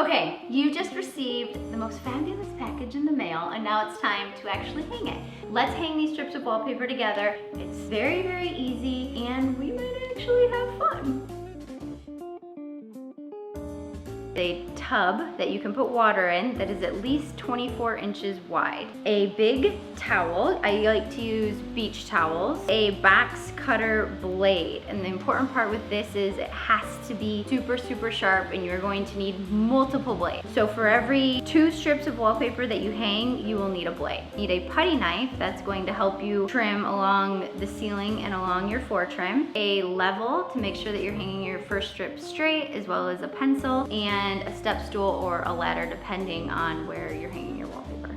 Okay, you just received the most fabulous package in the mail, and now it's time to actually hang it. Let's hang these strips of wallpaper together. It's very, very easy, and we might actually have fun. A tub that you can put water in that is at least 24 inches wide. A big towel, I like to use beach towels. A box cutter blade, and the important part with this is it has to be super, super sharp, and you're going to need multiple blades. So for every 2 strips of wallpaper that you hang, you will need a blade. You need a putty knife that's going to help you trim along the ceiling and along your floor trim. A level to make sure that you're hanging your first strip straight, as well as a pencil, and a step stool or a ladder depending on where you're hanging your wallpaper.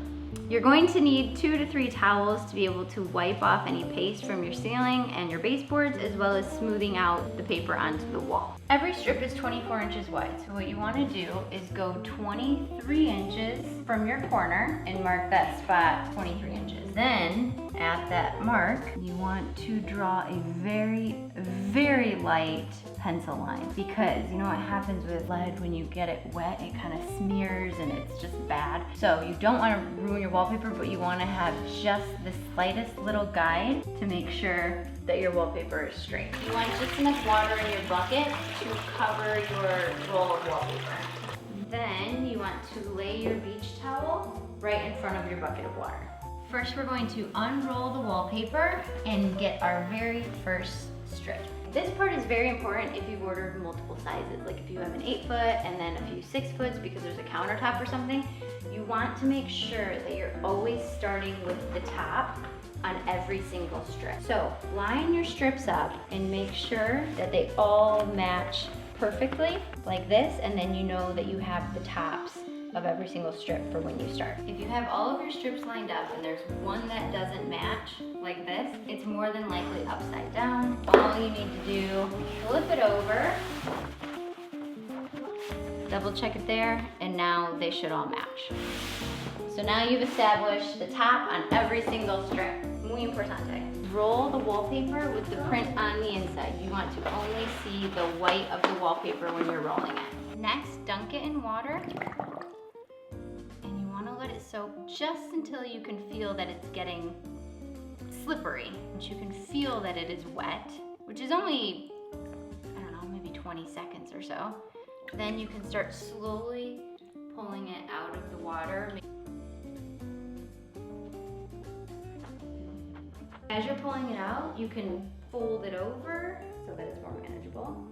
You're going to need 2 to 3 towels to be able to wipe off any paste from your ceiling and your baseboards, as well as smoothing out the paper onto the wall. Every strip is 24 inches wide, so what you want to do is go 23 inches from your corner and mark that spot 23 inches. Then, at that mark, you want to draw a very, very light pencil line, because you know what happens with lead when you get it wet, it kind of smears and it's just bad. So you don't want to ruin your wallpaper, but you want to have just the slightest little guide to make sure that your wallpaper is straight. You want just enough water in your bucket to cover your roll of wallpaper. Then you want to lay your beach towel right in front of your bucket of water. First, we're going to unroll the wallpaper and get our very first strip. This part is very important if you've ordered multiple sizes, like if you have an 8-foot and then a few 6-foots because there's a countertop or something. You want to make sure that you're always starting with the top on every single strip. So line your strips up and make sure that they all match perfectly like this, and then you know that you have the tops of every single strip for when you start. If you have all of your strips lined up and there's one that doesn't match, like this, it's more than likely upside down. All you need to do, flip it over, double check it there, and now they should all match. So now you've established the top on every single strip. Muy importante. Roll the wallpaper with the print on the inside. You want to only see the white of the wallpaper when you're rolling it. Next, dunk it in water. Let it soak just until you can feel that it's getting slippery, and you can feel that it is wet, which is only, I don't know, maybe 20 seconds or so. Then you can start slowly pulling it out of the water. As you're pulling it out, you can fold it over so that it's more manageable.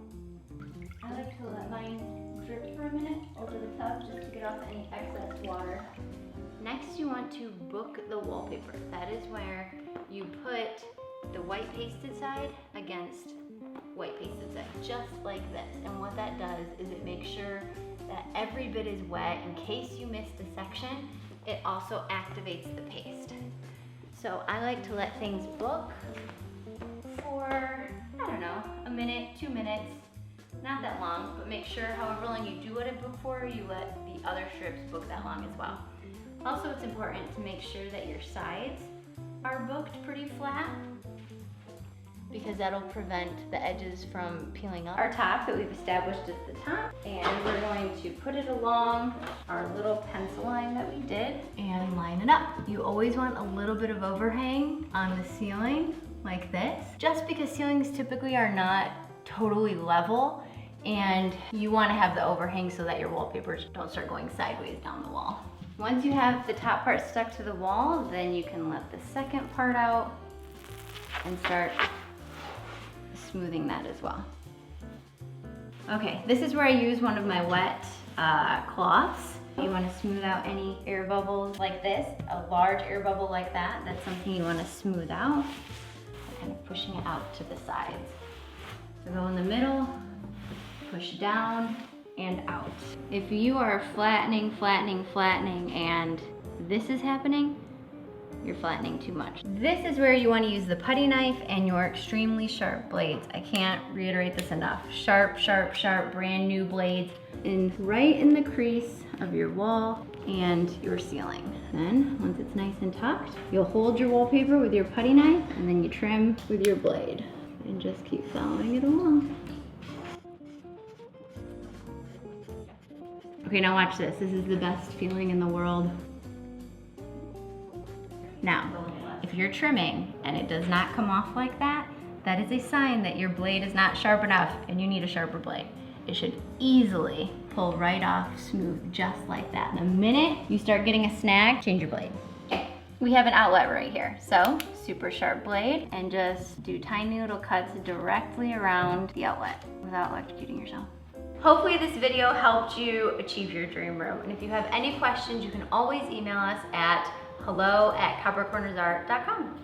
I like to let mine drip for a minute over the tub just to get off any excess water. Next, you want to book the wallpaper. That is where you put the white pasted side against white pasted side, just like this. And what that does is it makes sure that every bit is wet. In case you missed a section, it also activates the paste. So I like to let things book for, I don't know, a minute, 2 minutes. Not that long, but make sure however long you do let it book for, you let the other strips book that long as well. Also, it's important to make sure that your sides are booked pretty flat, because that'll prevent the edges from peeling off. Our top that we've established is the top, and we're going to put it along our little pencil line that we did and line it up. You always want a little bit of overhang on the ceiling like this, just because ceilings typically are not totally level, and you want to have the overhang so that your wallpapers don't start going sideways down the wall. Once you have the top part stuck to the wall, then you can let the second part out and start smoothing that as well. Okay, this is where I use one of my wet cloths. You want to smooth out any air bubbles like this, a large air bubble like that, that's something you want to smooth out, kind of pushing it out to the sides. So go in the middle, push down and out. If you are flattening, and this is happening, you're flattening too much. This is where you want to use the putty knife and your extremely sharp blades. I can't reiterate this enough. Sharp, sharp, sharp, brand new blades right in the crease of your wall and your ceiling. Then, once it's nice and tucked, you'll hold your wallpaper with your putty knife, and then you trim with your blade. And just keep following it along. Okay, now watch this. This is the best feeling in the world. Now, if you're trimming and it does not come off like that, that is a sign that your blade is not sharp enough and you need a sharper blade. It should easily pull right off smooth, just like that. The minute you start getting a snag, change your blade. We have an outlet right here, so super sharp blade, and just do tiny little cuts directly around the outlet without electrocuting yourself. Hopefully this video helped you achieve your dream room, and if you have any questions, you can always email us at hello@coppercornersart.com.